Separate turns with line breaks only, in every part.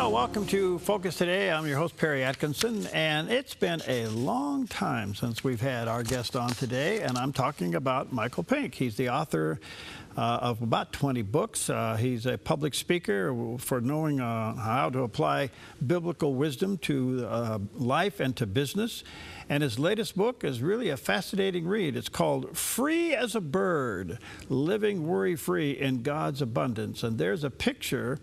Well, welcome to Focus Today. I'm your host, Perry Atkinson, and it's been a long time since we've had our guest on today, and I'm talking about Michael Pink. He's the author of about 20 books. He's a public speaker for knowing how to apply biblical wisdom to life and to business. And his latest book is really a fascinating read. It's called Free as a Bird, Living Worry-Free in God's Abundance. And there's a picture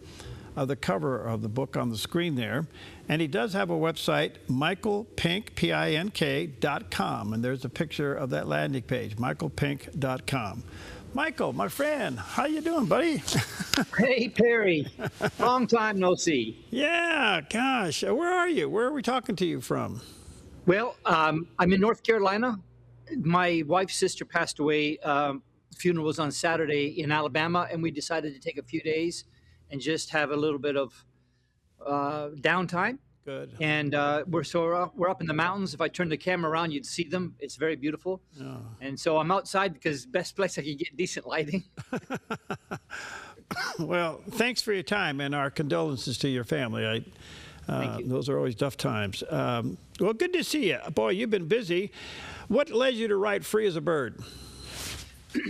of the cover of the book on the screen there. And he does have a website, michaelpink, Pink.com. And there's a picture of that landing page, michaelpink.com. Michael, my friend, how you doing, buddy?
Hey, Perry. Long time no see.
Yeah, gosh. Where are you? Where are we talking to you from?
Well, I'm in North Carolina. My wife's sister passed away. Funeral was on Saturday in Alabama, and we decided to take a few days and just have a little bit of downtime.
Good.
And we're up in the mountains. If I turn the camera around, you'd see them. It's very beautiful. Oh. And so I'm outside because best place I could get decent lighting.
Well, thanks for your time and our condolences to your family.
Thank you.
Those are always tough times. Well, good to see you. Boy, you've been busy. What led you to write Free as a Bird?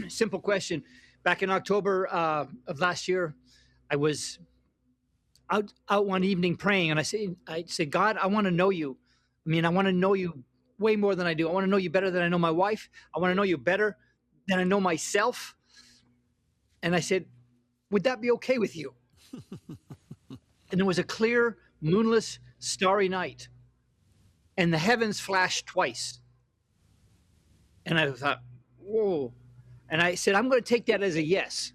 Simple question. Back in October of last year, I was out one evening praying, and I said, God, I want to know you. I mean, I want to know you way more than I do. I want to know you better than I know my wife. I want to know you better than I know myself. And I said, would that be okay with you? And it was a clear, moonless, starry night, and the heavens flashed twice. And I thought, whoa. And I said, I'm going to take that as a yes.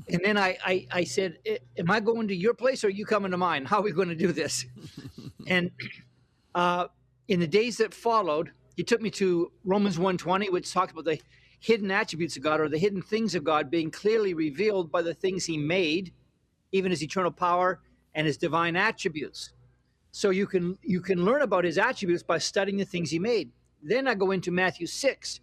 And then I said, am I going to your place or are you coming to mine? How are we going to do this? And in the days that followed, he took me to Romans 1:20, which talks about the hidden attributes of God, or the hidden things of God being clearly revealed by the things he made, even his eternal power and his divine attributes. So you can learn about his attributes by studying the things he made. Then I go into Matthew 6,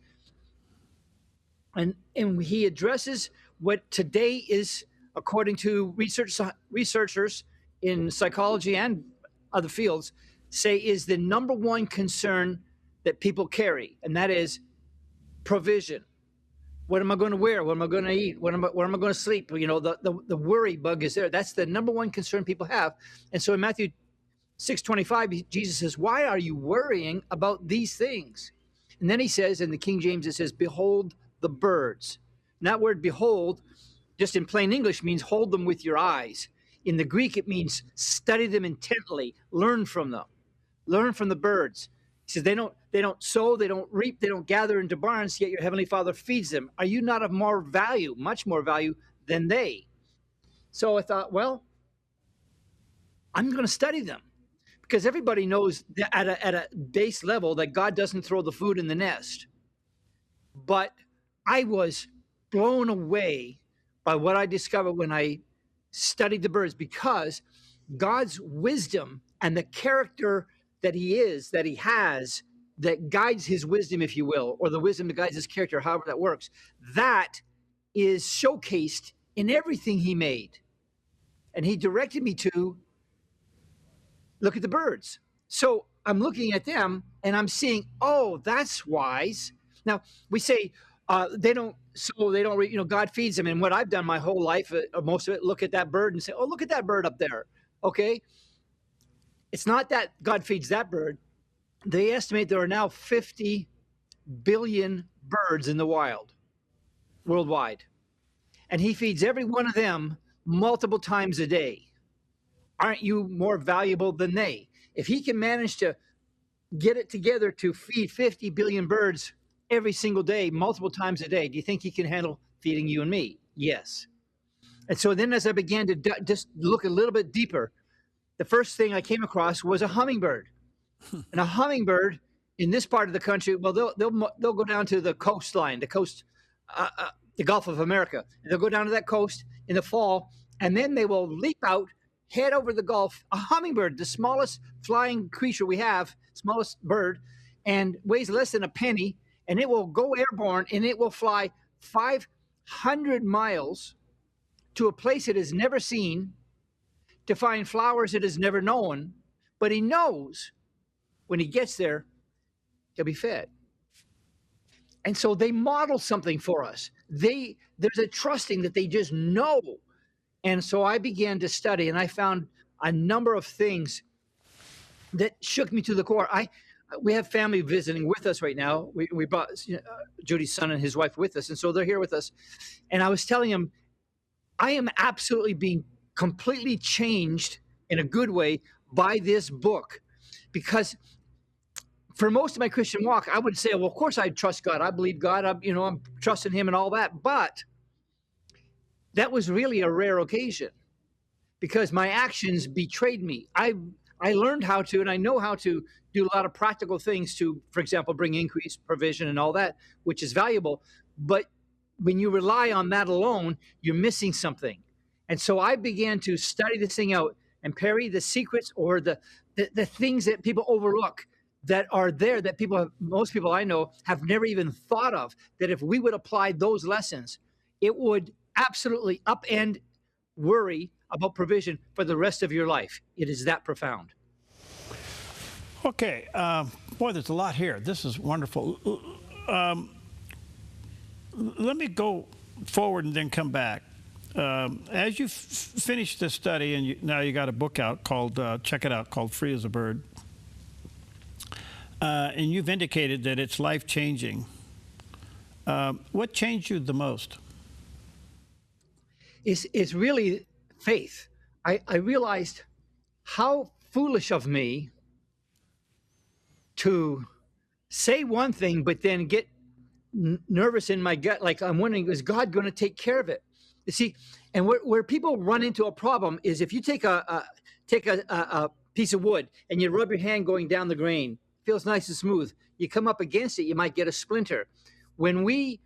and he addresses what today is, according to researchers in psychology and other fields, say is the number one concern that people carry, and that is provision. What am I going to wear? What am I going to eat? Where am I going to sleep? You know, the worry bug is there. That's the number one concern people have. And so in Matthew 6:25, Jesus says, why are you worrying about these things? And then he says, in the King James, it says, behold the birds. And that word behold, just in plain English, means hold them with your eyes. In the Greek, it means study them intently, learn from them, learn from the birds. He says they don't sow, they don't reap, they don't gather into barns, yet your heavenly Father feeds them. Are you not of more value, much more value than they? So I thought, well, I'm going to study them, because everybody knows that at a base level that God doesn't throw the food in the nest. But I was blown away by what I discovered when I studied the birds, because God's wisdom and the character that he is, that he has, that guides his wisdom, if you will, or the wisdom that guides his character, however that works, that is showcased in everything he made. And he directed me to look at the birds. So I'm looking at them and I'm seeing, oh, that's wise. Now, we say, they don't sow, they don't reap, God feeds them. And what I've done my whole life, most of it, look at that bird and say, oh, look at that bird up there. Okay. It's not that God feeds that bird. They estimate there are now 50 billion birds in the wild, worldwide. And he feeds every one of them multiple times a day. Aren't you more valuable than they? If he can manage to get it together to feed 50 billion birds every single day, multiple times a day, do you think he can handle feeding you and me? Yes. And so then as I began to just look a little bit deeper, the first thing I came across was a hummingbird. And a hummingbird in this part of the country, well, they'll go down to the coastline, the Gulf of America. They'll go down to that coast in the fall, and then they will leap out, head over the Gulf. A hummingbird, the smallest flying creature we have, smallest bird, and weighs less than a penny, and it will go airborne, and it will fly 500 miles to a place it has never seen, to find flowers it has never known, but he knows when he gets there, he'll be fed. And so they model something for us. There's a trusting that they just know. And so I began to study, and I found a number of things that shook me to the core. We have family visiting with us right now. We brought Judy's son and his wife with us, and so they're here with us. And I was telling him, I am absolutely being completely changed in a good way by this book, because for most of my Christian walk, I would say, well, of course I trust God. I believe God. I'm trusting him and all that. But that was really a rare occasion because my actions betrayed me. I learned how to, and I know how to do a lot of practical things to, for example, bring increase, provision, and all that, which is valuable. But when you rely on that alone, you're missing something. And so I began to study this thing out. And Perry, the secrets or the things that people overlook that are there that most people I know have never even thought of, that if we would apply those lessons, it would absolutely upend worry about provision for the rest of your life. It is that profound.
Okay. Boy, there's a lot here. This is wonderful. Let me go forward and then come back. As you finish this study, and now you got a book out called, check it out, called Free as a Bird. And you've indicated that it's life-changing. What changed you the most?
It's really faith. I realized how foolish of me to say one thing, but then get nervous in my gut. Like I'm wondering, is God going to take care of it? You see, and where people run into a problem is if you take a piece of wood and you rub your hand going down the grain, feels nice and smooth. You come up against it, you might get a splinter. When we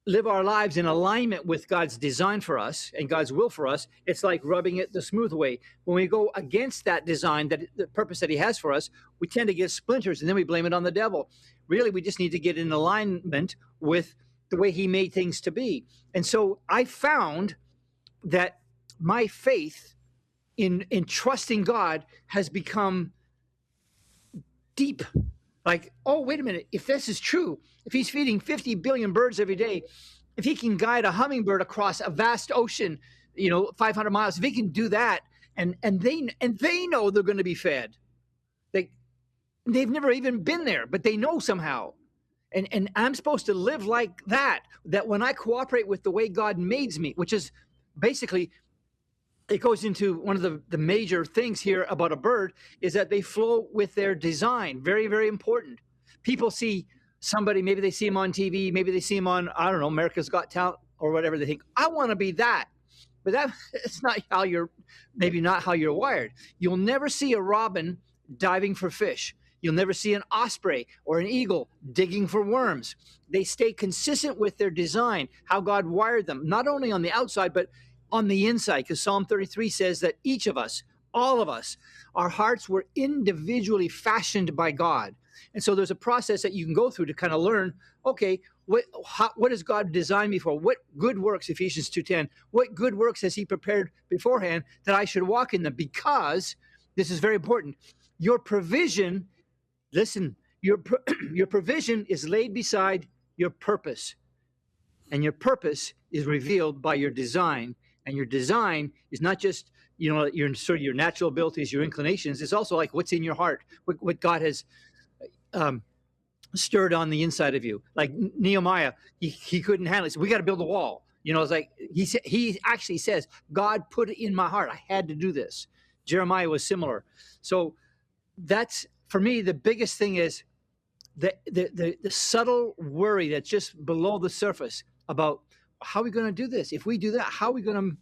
live our lives in alignment with God's design for us and God's will for us, it's like rubbing it the smooth way. When we go against that design, the purpose that he has for us, we tend to get splinters, and then we blame it on the devil. Really, we just need to get in alignment with the way he made things to be. And so I found that my faith in trusting God has become deep. Like, oh, wait a minute. If this is true, if he's feeding 50 billion birds every day, if he can guide a hummingbird across a vast ocean, 500 miles, if he can do that, and they know they're going to be fed. They've never even been there, but they know somehow. And I'm supposed to live like that when I cooperate with the way God made me, which is basically, it goes into one of the major things here about a bird is that they flow with their design. Very, very important. People see somebody, maybe they see him on TV, maybe they see him on, I don't know, America's Got Talent or whatever. They think, I want to be that. But it's not maybe not how you're wired. You'll never see a robin diving for fish. You'll never see an osprey or an eagle digging for worms. They stay consistent with their design, how God wired them, not only on the outside, but on the inside, because Psalm 33 says that each of us, all of us, our hearts were individually fashioned by God. And so there's a process that you can go through to kind of learn, okay, what has God designed me for? What good works, Ephesians 2:10, what good works has he prepared beforehand that I should walk in them? Because, this is very important, your provision, listen, your provision is laid beside your purpose. And your purpose is revealed by your design. And your design is not just, your natural abilities, your inclinations. It's also like what's in your heart, what God has stirred on the inside of you. Like Nehemiah, he couldn't handle it. So we got to build a wall. It's like he actually says, God put it in my heart. I had to do this. Jeremiah was similar. So that's, for me, the biggest thing is the subtle worry that's just below the surface about how are we going to do this? If we do that, how are we going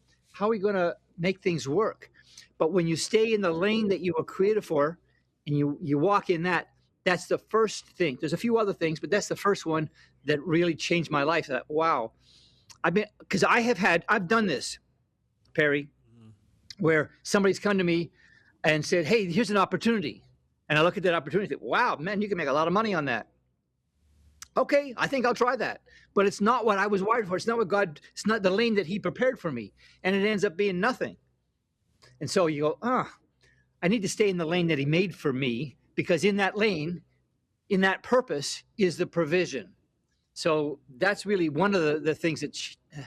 to make things work? But when you stay in the lane that you were created for, and you walk in that, that's the first thing. There's a few other things, but that's the first one that really changed my life. That, wow, because I've done this, Perry, where somebody's come to me and said, hey, here's an opportunity. And I look at that opportunity and think, wow, man, you can make a lot of money on that. Okay, I think I'll try that. But it's not what I was wired for. It's not the lane that he prepared for me. And it ends up being nothing. And so you go, I need to stay in the lane that he made for me, because in that lane, in that purpose is the provision. So that's really one of the things that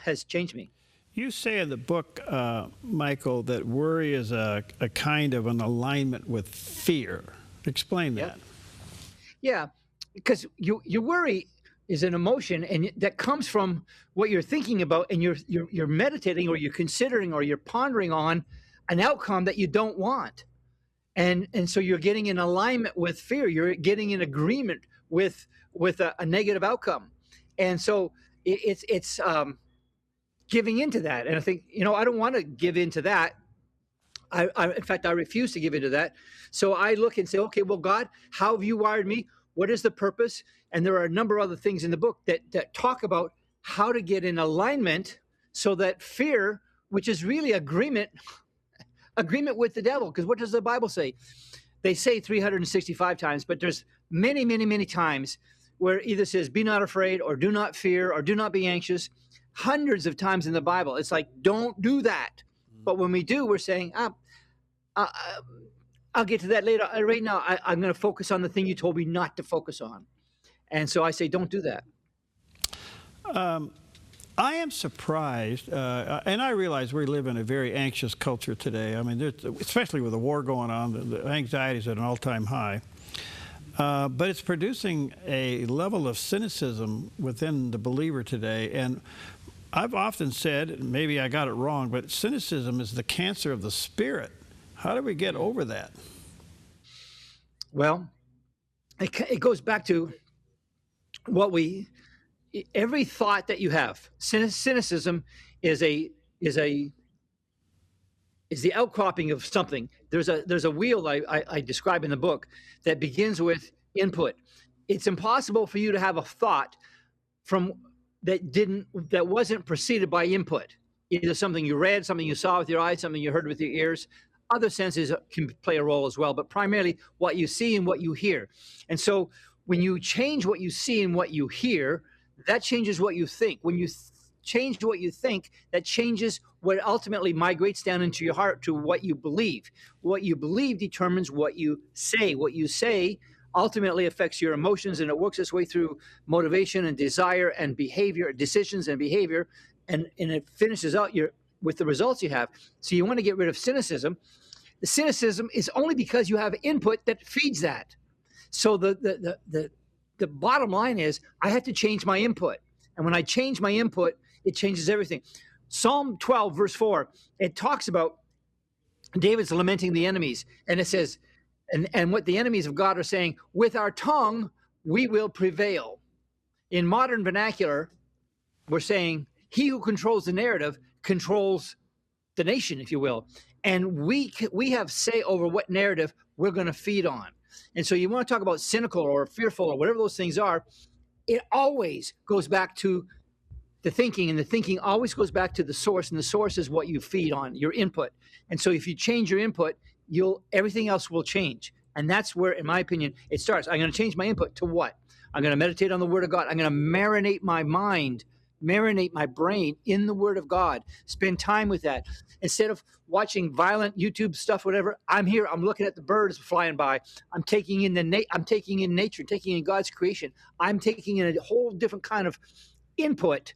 has changed me.
You say in the book, Michael, that worry is a kind of an alignment with fear. Explain that.
Yep. Yeah, because you worry is an emotion, and that comes from what you're thinking about, and you're meditating, or you're considering, or you're pondering on an outcome that you don't want. And so you're getting in alignment with fear. You're getting in agreement with a negative outcome. And so it's giving into that. And I think, I don't want to give into that. In fact, I refuse to give into that. So I look and say, okay, well, God, how have you wired me? What is the purpose? And there are a number of other things in the book that talk about how to get in alignment so that fear, which is really agreement with the devil. Because what does the Bible say? They say 365 times, but there's many, many, many times where it either says, be not afraid, or do not fear, or do not be anxious. Hundreds of times in the Bible. It's like, don't do that. But when we do, we're saying, I'll get to that later. Right now, I'm going to focus on the thing you told me not to focus on. And so I say, don't do that.
I am surprised, and I realize we live in a very anxious culture today. I mean, especially with the war going on, the anxiety is at an all-time high. But it's producing a level of cynicism within the believer today. And I've often said, maybe I got it wrong, but cynicism is the cancer of the spirit. How do we get over that?
Well, it goes back to every thought that you have. Cynicism is the outcropping of something. There's a wheel I describe in the book that begins with input. It's impossible for you to have a thought that wasn't preceded by input. Either something you read, something you saw with your eyes, something you heard with your ears. Other senses can play a role as well, but primarily what you see and what you hear. And so when you change what you see and what you hear, that changes what you think. When you change what you think, that changes what ultimately migrates down into your heart to what you believe. What you believe determines what you say. What you say ultimately affects your emotions, and it works its way through motivation and desire and behavior, decisions and behavior, and it finishes out with the results you have. So you want to get rid of cynicism. The cynicism is only because you have input that feeds that. So the bottom line is, I have to change my input. And when I change my input, it changes everything. Psalm 12, verse 4, it talks about David's lamenting the enemies. And it says, and what the enemies of God are saying, with our tongue, we will prevail. In modern vernacular, we're saying, he who controls the narrative controls the nation, if you will. And we have say over what narrative we're going to feed on. And so you want to talk about cynical or fearful or whatever those things are, it always goes back to the thinking, and the thinking always goes back to the source, and the source is what you feed on, your input. And so if you change your input, everything else will change. And that's where, in my opinion, it starts. I'm going to change my input to what? I'm going to meditate on the Word of God. I'm going to marinate my mind, marinate my brain in the Word of God. Spend time with that. Instead of watching violent YouTube stuff, whatever, I'm here. I'm looking at the birds flying by. I'm taking in I'm taking in nature, taking in God's creation. I'm taking in a whole different kind of input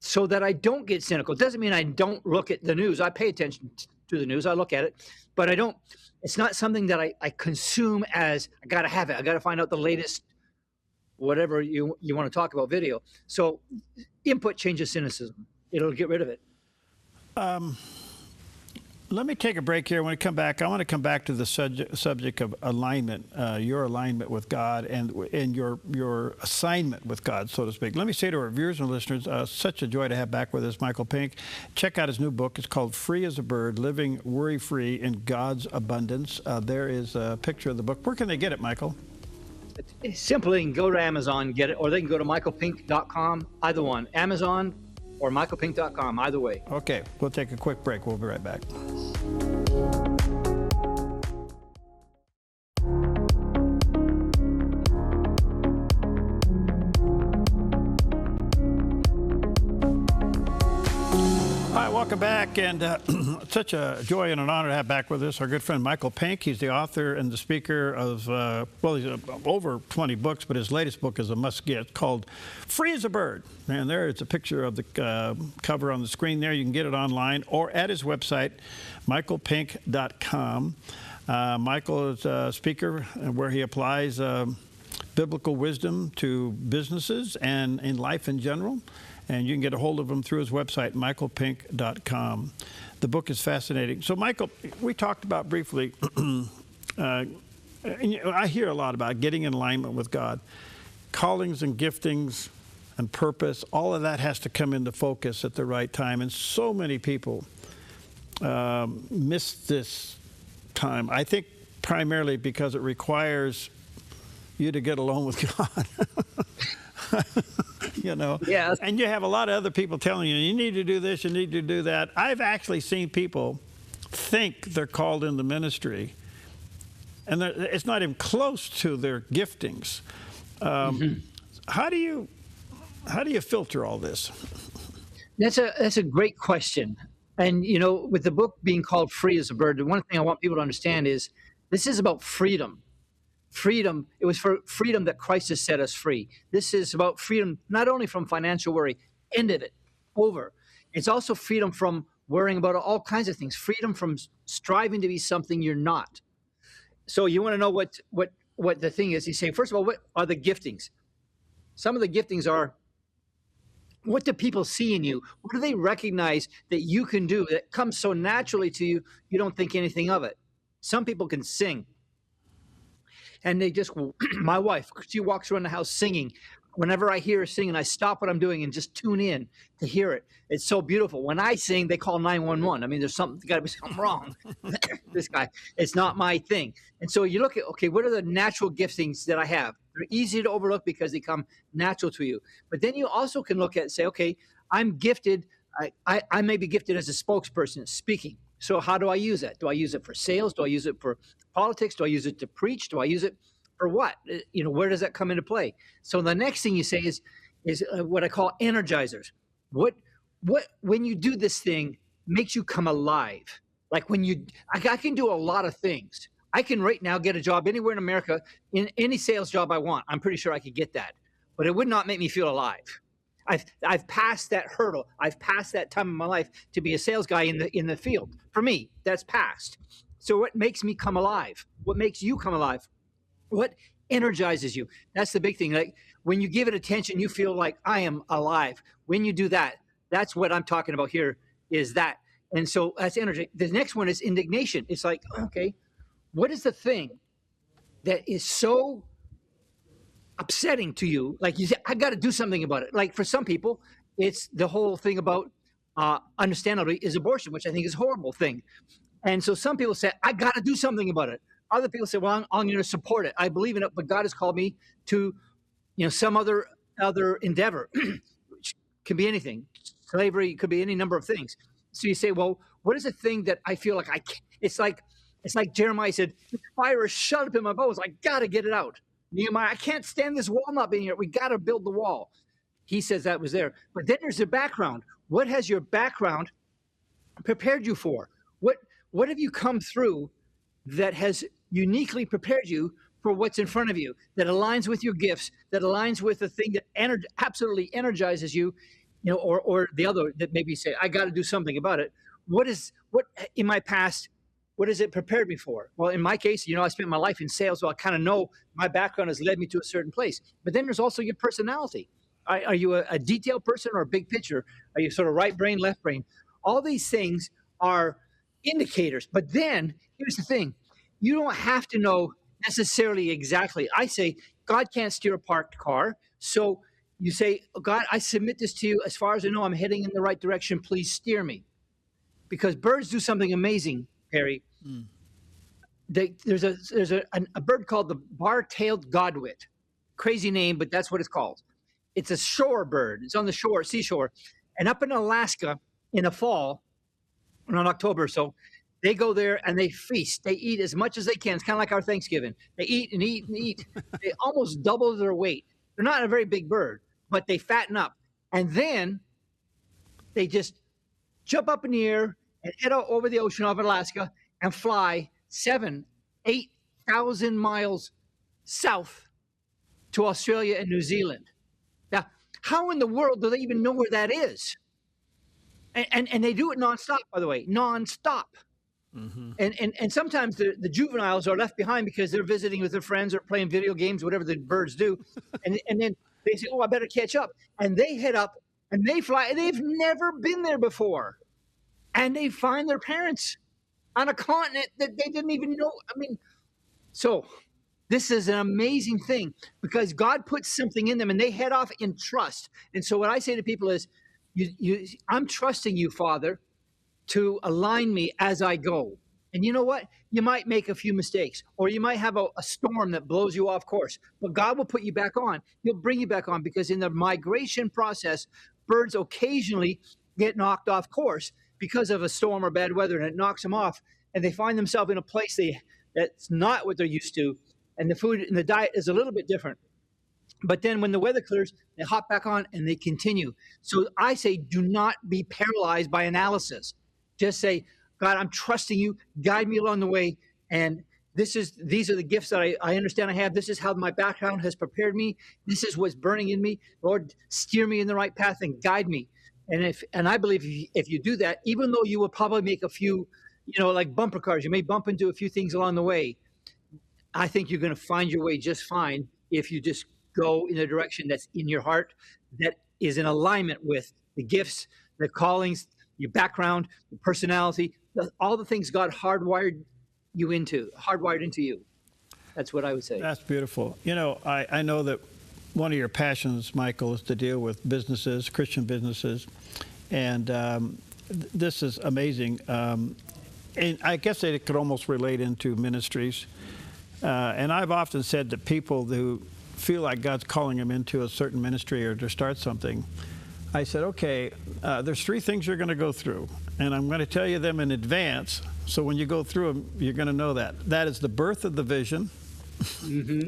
so that I don't get cynical. It doesn't mean I don't look at the news. I pay attention to the news. I look at it, but I don't. It's not something that I consume as I got to have it. I got to find out the latest, whatever you want to talk about, video. So input changes cynicism. It'll get rid of it.
Let me take a break here. When I come back, I want to come back to the subject of alignment, your alignment with God and your assignment with God, so to speak. Let me say to our viewers and listeners, such a joy to have back with us Michael Pink. Check out his new book. It's called Free as a Bird, Living Worry-Free in God's Abundance. There is a picture of the book. Where can they get it, Michael?
It's simple. They can go to Amazon and get it, or they can go to michaelpink.com, either one. Amazon or michaelpink.com, either way.
Okay, we'll take a quick break. We'll be right back. All right, welcome back. And it's such a joy and an honor to have back with us our good friend Michael Pink. He's the author and the speaker of, he's over 20 books, but his latest book is a must-get called Free as a Bird. And there it's a picture of the cover on the screen there. You can get it online or at his website, michaelpink.com. Michael is a speaker where he applies biblical wisdom to businesses and in life in general. And you can get a hold of him through his website, michaelpink.com. The book is fascinating. So, Michael, we talked about briefly, I hear a lot about getting in alignment with God. Callings and giftings and purpose, all of that has to come into focus at the right time. And so many people miss this time. I think primarily because it requires you to get alone with God. You know,
yeah.
And you have a lot of other people telling you, you need to do this, you need to do that. I've actually seen people think they're called into ministry, and it's not even close to their giftings. How do you filter all this?
That's a great question. And, you know, with the book being called Free as a Bird, the one thing I want people to understand is this is about freedom. Freedom, it was for freedom that Christ has set us free. This is about freedom, not only from financial worry, end of it, over. It's also freedom from worrying about all kinds of things, freedom from striving to be something you're not. So you want to know what the thing is. He's saying, first of all, what are the giftings? Some of the giftings are, what do people see in you? What do they recognize that you can do that comes so naturally to you, you don't think anything of it? Some people can sing. And they just, my wife, she walks around the house singing. Whenever I hear her singing, I stop what I'm doing and just tune in to hear it. It's so beautiful. When I sing, they call 911. I mean, there's got to be something wrong. This guy, it's not my thing. And so you look at, okay, what are the natural giftings that I have? They're easy to overlook because they come natural to you. But then you also can look at and say, okay, I'm gifted. I may be gifted as a spokesperson, speaking. So how do I use that? Do I use it for sales? Do I use it for politics? Do I use it to preach? Do I use it for what? You know, where does that come into play? So the next thing you say is what I call energizers. What when you do this thing makes you come alive? Like I can do a lot of things. I can right now get a job anywhere in America, in any sales job I want. I'm pretty sure I could get that, but it would not make me feel alive. I've passed that hurdle. I've passed that time in my life to be a sales guy in the field. For me, that's past. So what makes me come alive? What makes you come alive? What energizes you? That's the big thing. Like when you give it attention, you feel like I am alive. When you do that, that's what I'm talking about here is that. And so that's energy. The next one is indignation. It's like, okay, what is the thing that is so upsetting to you? Like you say, I got to do something about it. Like for some people, it's the whole thing about, understandably, is abortion, which I think is a horrible thing. And so some people say, I got to do something about it. Other people say, well, I'm going to support it. I believe in it, but God has called me to, you know, some other endeavor, which can be anything. Slavery could be any number of things. So you say, well, what is the thing that I feel like I can't? It's like Jeremiah said, the fire is shut up in my bones. I got to get it out. Nehemiah, I can't stand this wall not being here. We got to build the wall. He says that was there. But then there's the background. What has your background prepared you for? What have you come through that has uniquely prepared you for what's in front of you, that aligns with your gifts, that aligns with the thing that absolutely energizes you, you know, or the other that maybe you say, I got to do something about it. What in my past, what has it prepared me for? Well, in my case, you know, I spent my life in sales, so I kind of know my background has led me to a certain place. But then there's also your personality. Are you a detailed person or a big picture? Are you sort of right brain, left brain? All these things are indicators. But then here's the thing. You don't have to know necessarily exactly. I say, God can't steer a parked car. So you say, oh, God, I submit this to you. As far as I know, I'm heading in the right direction. Please steer me. Because birds do something amazing, Perry. There's a bird called the bar-tailed godwit. Crazy name, but that's what it's called. It's a shore bird. It's on the shore, seashore. And up in Alaska in the fall, around October or so, they go there and they feast. They eat as much as they can. It's kind of like our Thanksgiving. They eat and eat and eat. They almost double their weight. They're not a very big bird, but they fatten up. And then they just jump up in the air and head out over the ocean of Alaska and fly 8,000 miles south to Australia and New Zealand. Now, how in the world do they even know where that is? And they do it nonstop, by the way, nonstop. Mm-hmm. And sometimes the juveniles are left behind because they're visiting with their friends or playing video games, whatever the birds do. And then they say, oh, I better catch up. And they head up and they fly. And they've never been there before. And they find their parents on a continent that they didn't even know. I mean, so this is an amazing thing because God puts something in them and they head off in trust. And so what I say to people is, I'm trusting you, Father, to align me as I go. And you know what? You might make a few mistakes, or you might have a storm that blows you off course, but God will put you back on. He'll bring you back on because in the migration process, birds occasionally get knocked off course because of a storm or bad weather, and it knocks them off, and they find themselves in a place that's not what they're used to, and the food and the diet is a little bit different. But then when the weather clears, they hop back on and they continue. So I say, do not be paralyzed by analysis. Just say, God, I'm trusting you. Guide me along the way. And these are the gifts that I understand I have. This is how my background has prepared me. This is what's burning in me. Lord, steer me in the right path and guide me. And I believe if you do that, even though you will probably make a few, like bumper cars, you may bump into a few things along the way. I think you're going to find your way just fine if you just go in a direction that's in your heart, that is in alignment with the gifts, the callings, your background, your personality, all the things God hardwired into you. That's what I would say.
That's beautiful. I know that one of your passions, Michael, is to deal with businesses, Christian businesses, and this is amazing. And I guess it could almost relate into ministries. And I've often said that people who feel like God's calling them into a certain ministry or to start something, I said, okay, there's 3 things you're going to go through, and I'm going to tell you them in advance, so when you go through them, you're going to know that. That is the birth of the vision, mm-hmm.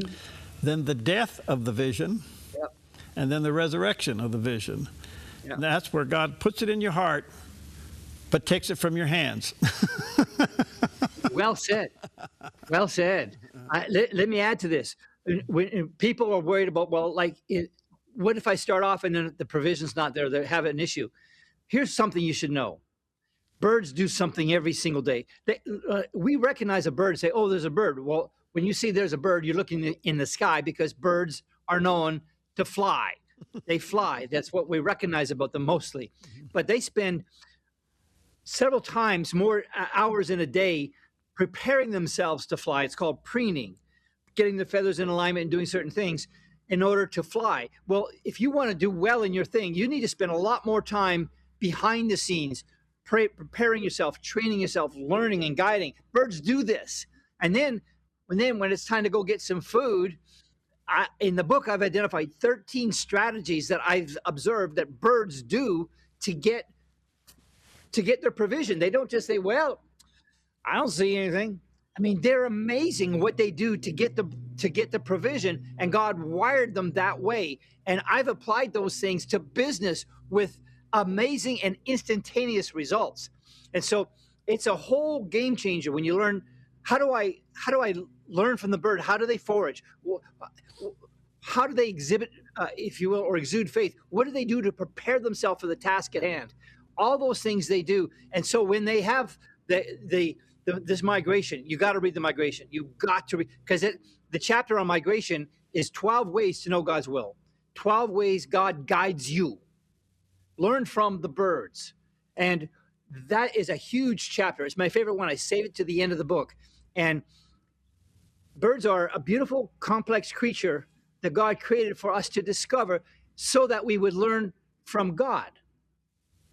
Then the death of the vision, yep. And then the resurrection of the vision. Yep. And that's where God puts it in your heart, but takes it from your hands.
Well said. Well said. Let me add to this. When people are worried about, what if I start off and then the provision's not there? They have an issue. Here's something you should know. Birds do something every single day. We recognize a bird and say, oh, there's a bird. Well, when you see there's a bird, you're looking in the sky because birds are known to fly. They fly. That's what we recognize about them mostly. But they spend several times more hours in a day preparing themselves to fly. It's called preening, getting the feathers in alignment and doing certain things in order to fly. Well, if you want to do well in your thing, you need to spend a lot more time behind the scenes, preparing yourself, training yourself, learning and guiding. Birds do this. And then when it's time to go get some food, in the book, I've identified 13 strategies that I've observed that birds do to get their provision. They don't just say, well, I don't see anything. I mean, they're amazing what they do to get the provision, and God wired them that way. And I've applied those things to business with amazing and instantaneous results. And so it's a whole game changer when you learn, how do I learn from the bird? How do they forage? How do they exhibit, if you will, or exude faith? What do they do to prepare themselves for the task at hand? All those things they do. And so when they have this migration, you got to read the migration. You got to read, because the chapter on migration is 12 ways to know God's will. 12 ways God guides you. Learn from the birds. And that is a huge chapter. It's my favorite one. I save it to the end of the book. And birds are a beautiful, complex creature that God created for us to discover so that we would learn from God.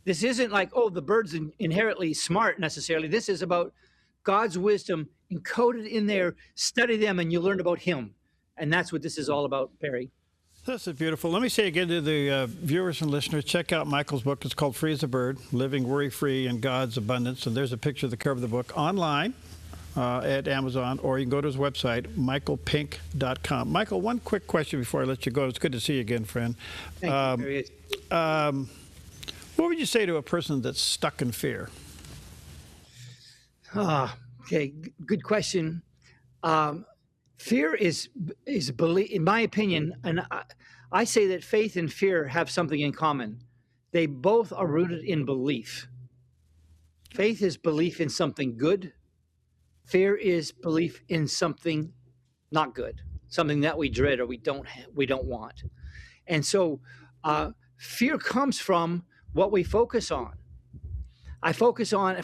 This isn't like, oh, the bird's inherently smart necessarily. This is about God's wisdom encoded in there. Study them and you learn about him. And that's what this is all about, Perry.
This is beautiful. Let me say again to the viewers and listeners, check out Michael's book. It's called Free as a Bird, Living Worry-Free in God's Abundance. And there's a picture of the cover of the book online at Amazon, or you can go to his website, michaelpink.com. Michael, one quick question before I let you go. It's good to see you again, friend.
Thank you, Perry.
What would you say to a person that's stuck in fear?
Okay, good question. Fear is belief, in my opinion, and I say that faith and fear have something in common. They both are rooted in belief. Faith is belief in something good. Fear is belief in something not good, something that we dread or we don't want. And so, fear comes from what we focus on. If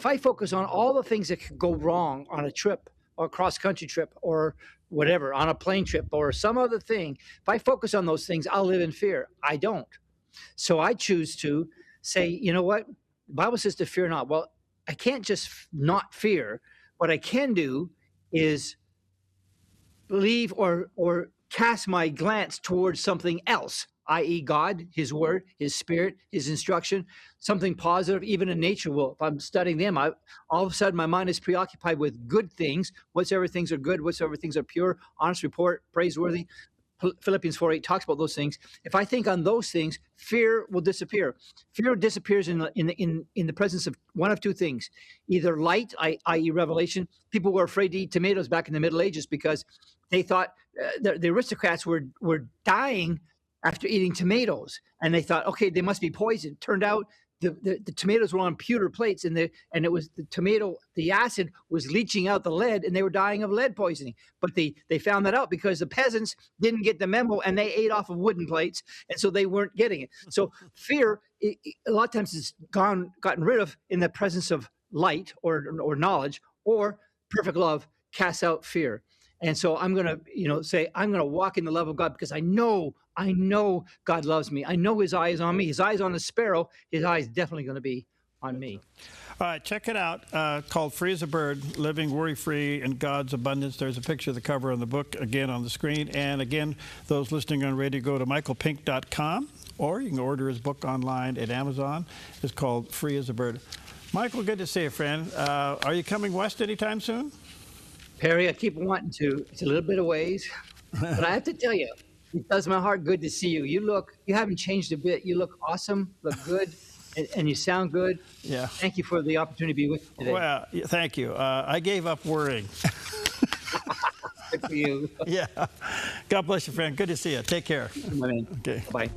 I focus on all the things that could go wrong on a trip or a cross country trip or whatever, on a plane trip or some other thing, if I focus on those things, I'll live in fear. I don't. So I choose to say, you know what? The Bible says to fear not. Well, I can't just not fear. What I can do is believe or cast my glance towards something else, i.e. God, his word, his spirit, his instruction, something positive. Even in nature, well, if I'm studying them, all of a sudden my mind is preoccupied with good things, whatsoever things are good, whatsoever things are pure, honest report, praiseworthy. Philippians 4:8 talks about those things. If I think on those things, fear will disappear. Fear disappears in the presence of one of two things: either light, i.e. revelation. People were afraid to eat tomatoes back in the Middle Ages because they thought the aristocrats were dying after eating tomatoes, and they thought, okay, they must be poisoned. Turned out the tomatoes were on pewter plates, and it was the acid was leaching out the lead, and they were dying of lead poisoning. But they found that out because the peasants didn't get the memo, and they ate off of wooden plates, and so they weren't getting it. So fear, a lot of times, is gotten rid of in the presence of light or knowledge, or perfect love casts out fear. And so I'm going to, say I'm going to walk in the love of God because I know God loves me. I know his eye is on me. His eye is on the sparrow. His eye is definitely going to be on me.
All right, check it out. Called Free as a Bird, Living Worry-Free in God's Abundance. There's a picture of the cover on the book, again, on the screen. And again, those listening on radio, go to michaelpink.com, or you can order his book online at Amazon. It's called Free as a Bird. Michael, good to see you, friend. Are you coming west anytime soon?
Perry, I keep wanting to. It's a little bit of ways. But I have to tell you, it does my heart good to see you. You haven't changed a bit. You look awesome, look good, and you sound good.
Yeah.
Thank you for the opportunity to be with you today.
Well, thank you. I gave up worrying.
Good for you.
Yeah. God bless you, friend. Good to see you. Take care.
My man.
Okay.
Bye.